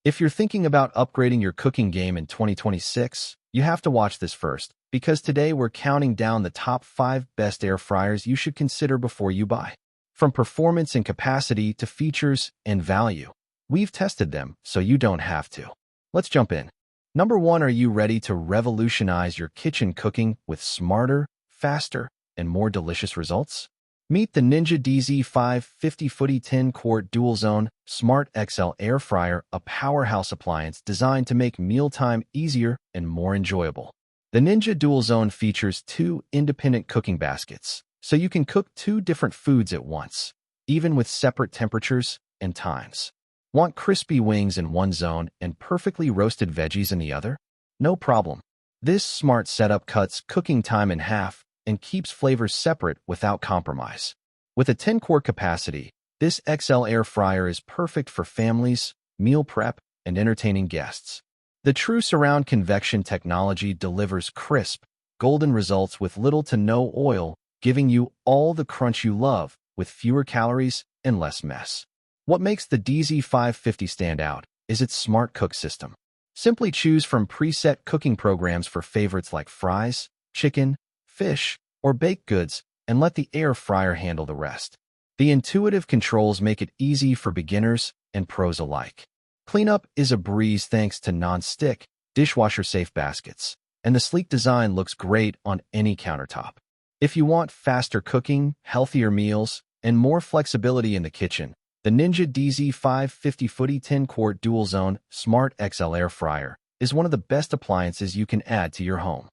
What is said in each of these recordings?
If you're thinking about upgrading your cooking game in 2026, you have to watch this first, because today we're counting down the top 5 best air fryers you should consider before you buy. From performance and capacity to features and value, we've tested them so you don't have to. Let's jump in. Number 1, are you ready to revolutionize your kitchen cooking with smarter, faster, and more delicious results? Meet the Ninja DZ550 Foodi 10-quart DualZone Smart XL Air Fryer, a powerhouse appliance designed to make mealtime easier and more enjoyable. The Ninja DualZone features 2 independent cooking baskets, so you can cook 2 different foods at once, even with separate temperatures and times. Want crispy wings in one zone and perfectly roasted veggies in the other? No problem. This smart setup cuts cooking time in half and keeps flavors separate without compromise. With a 10-quart capacity, this XL air fryer is perfect for families, meal prep, and entertaining guests. The true surround convection technology delivers crisp, golden results with little to no oil, giving you all the crunch you love with fewer calories and less mess. What makes the DZ550 stand out is its smart cook system. Simply choose from preset cooking programs for favorites like fries, chicken, fish, or baked goods, and let the air fryer handle the rest. The intuitive controls make it easy for beginners and pros alike. Cleanup is a breeze thanks to non-stick, dishwasher-safe baskets, and the sleek design looks great on any countertop. If you want faster cooking, healthier meals, and more flexibility in the kitchen, the Ninja DZ550 Foodi 10-quart DualZone Smart XL Air Fryer is one of the best appliances you can add to your home.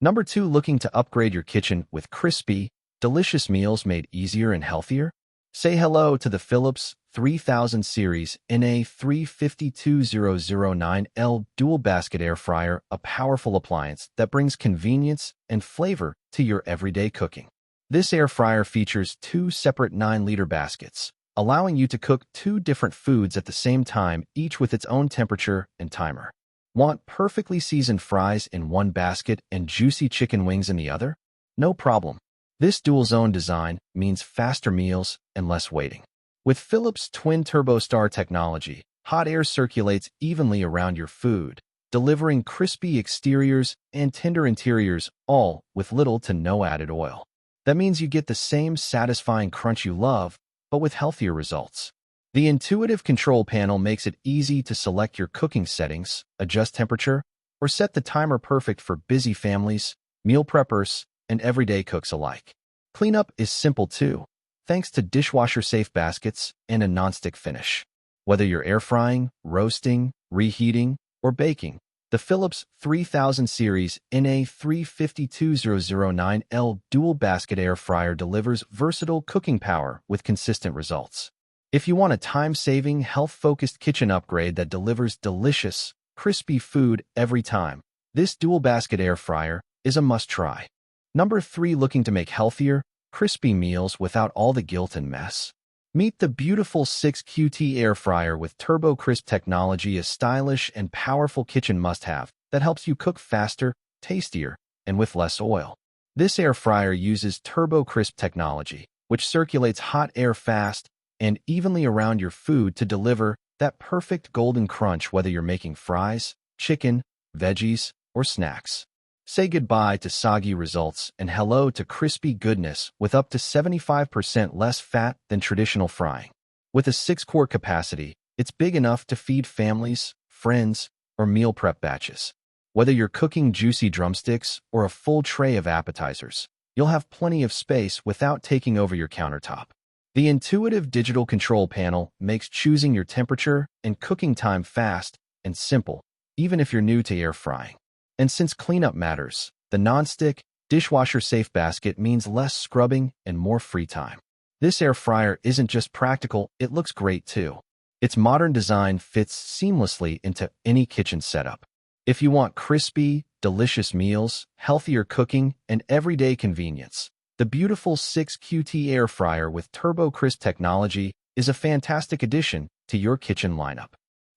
Number 2, looking to upgrade your kitchen with crispy, delicious meals made easier and healthier? Say hello to the Philips 3000 Series NA3520009L Dual Basket Air Fryer, a powerful appliance that brings convenience and flavor to your everyday cooking. This air fryer features 2 separate 9-liter baskets, allowing you to cook 2 different foods at the same time, each with its own temperature and timer. Want perfectly seasoned fries in one basket and juicy chicken wings in the other? No problem. This dual-zone design means faster meals and less waiting. With Philips Twin Turbo Star technology, hot air circulates evenly around your food, delivering crispy exteriors and tender interiors, all with little to no added oil. That means you get the same satisfying crunch you love, but with healthier results. The intuitive control panel makes it easy to select your cooking settings, adjust temperature, or set the timer, perfect for busy families, meal preppers, and everyday cooks alike. Cleanup is simple too, thanks to dishwasher-safe baskets and a nonstick finish. Whether you're air frying, roasting, reheating, or baking, the Philips 3000 Series NA3520009L Dual Basket Air Fryer delivers versatile cooking power with consistent results. If you want a time-saving, health-focused kitchen upgrade that delivers delicious, crispy food every time, this dual basket air fryer is a must-try. Number 3, looking to make healthier, crispy meals without all the guilt and mess? Meet the beautiful 6QT air fryer with TurboCrisp technology, a stylish and powerful kitchen must-have that helps you cook faster, tastier, and with less oil. This air fryer uses TurboCrisp technology, which circulates hot air fast and evenly around your food to deliver that perfect golden crunch, whether you're making fries, chicken, veggies, or snacks. Say goodbye to soggy results and hello to crispy goodness with up to 75% less fat than traditional frying. With a 6-quart capacity, it's big enough to feed families, friends, or meal prep batches. Whether you're cooking juicy drumsticks or a full tray of appetizers, you'll have plenty of space without taking over your countertop. The intuitive digital control panel makes choosing your temperature and cooking time fast and simple, even if you're new to air frying. And since cleanup matters, the non-stick, dishwasher-safe basket means less scrubbing and more free time. This air fryer isn't just practical, it looks great too. Its modern design fits seamlessly into any kitchen setup. If you want crispy, delicious meals, healthier cooking, and everyday convenience, the beautiful 6QT air fryer with TurboCrisp technology is a fantastic addition to your kitchen lineup.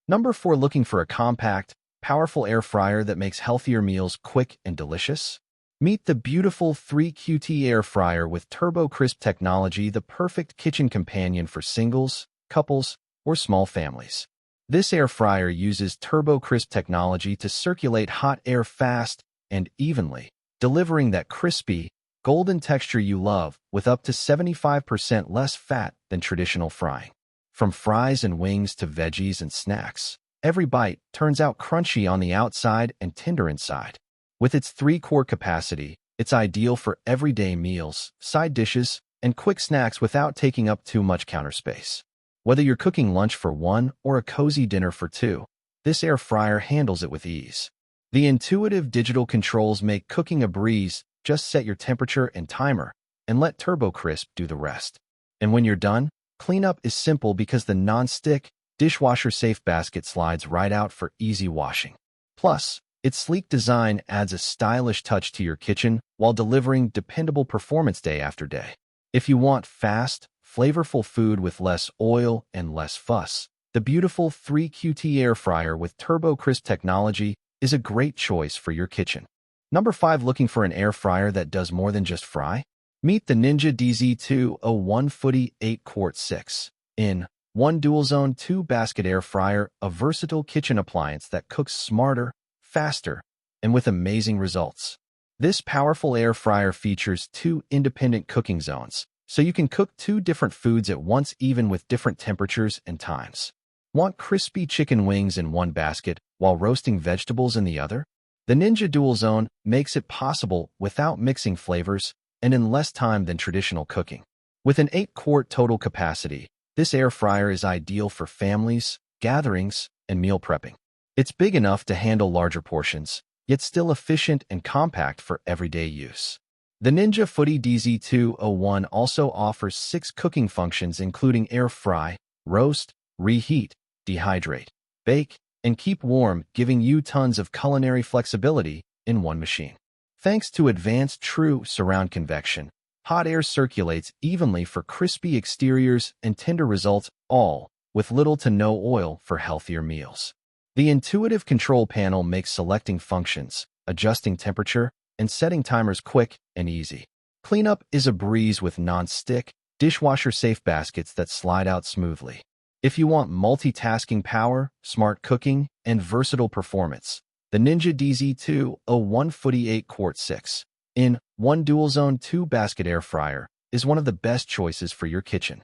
Number 4, looking for a compact, powerful air fryer that makes healthier meals quick and delicious? Meet the beautiful 3QT air fryer with TurboCrisp technology, the perfect kitchen companion for singles, couples, or small families. This air fryer uses TurboCrisp technology to circulate hot air fast and evenly, delivering that crispy, golden texture you love with up to 75% less fat than traditional frying. From fries and wings to veggies and snacks, every bite turns out crunchy on the outside and tender inside. With its 3-quart capacity, it's ideal for everyday meals, side dishes, and quick snacks without taking up too much counter space. Whether you're cooking lunch for one or a cozy dinner for two, this air fryer handles it with ease. The intuitive digital controls make cooking a breeze. Just set your temperature and timer, and let TurboCrisp do the rest. And when you're done, cleanup is simple because the non-stick, dishwasher-safe basket slides right out for easy washing. Plus, its sleek design adds a stylish touch to your kitchen while delivering dependable performance day after day. If you want fast, flavorful food with less oil and less fuss, the beautiful 3QT air fryer with TurboCrisp technology is a great choice for your kitchen. Number 5. Looking for an air fryer that does more than just fry? Meet the Ninja DZ201 Foodi 8-quart 6-in 1 DualZone 2-basket air fryer, a versatile kitchen appliance that cooks smarter, faster, and with amazing results. This powerful air fryer features 2 independent cooking zones, so you can cook 2 different foods at once, even with different temperatures and times. Want crispy chicken wings in one basket while roasting vegetables in the other? The Ninja DualZone makes it possible without mixing flavors and in less time than traditional cooking. With an 8-quart total capacity, this air fryer is ideal for families, gatherings, and meal prepping. It's big enough to handle larger portions, yet still efficient and compact for everyday use. The Ninja Foodi DZ201 also offers 6 cooking functions, including air fry, roast, reheat, dehydrate, bake, and keep warm, giving you tons of culinary flexibility in one machine. Thanks to advanced true surround convection, hot air circulates evenly for crispy exteriors and tender results, all with little to no oil for healthier meals. The intuitive control panel makes selecting functions, adjusting temperature, and setting timers quick and easy. Cleanup is a breeze with non-stick, dishwasher-safe baskets that slide out smoothly. If you want multitasking power, smart cooking, and versatile performance, the Ninja DZ201 Foodi 8-quart 6-in 1 DualZone 2-basket air fryer is one of the best choices for your kitchen.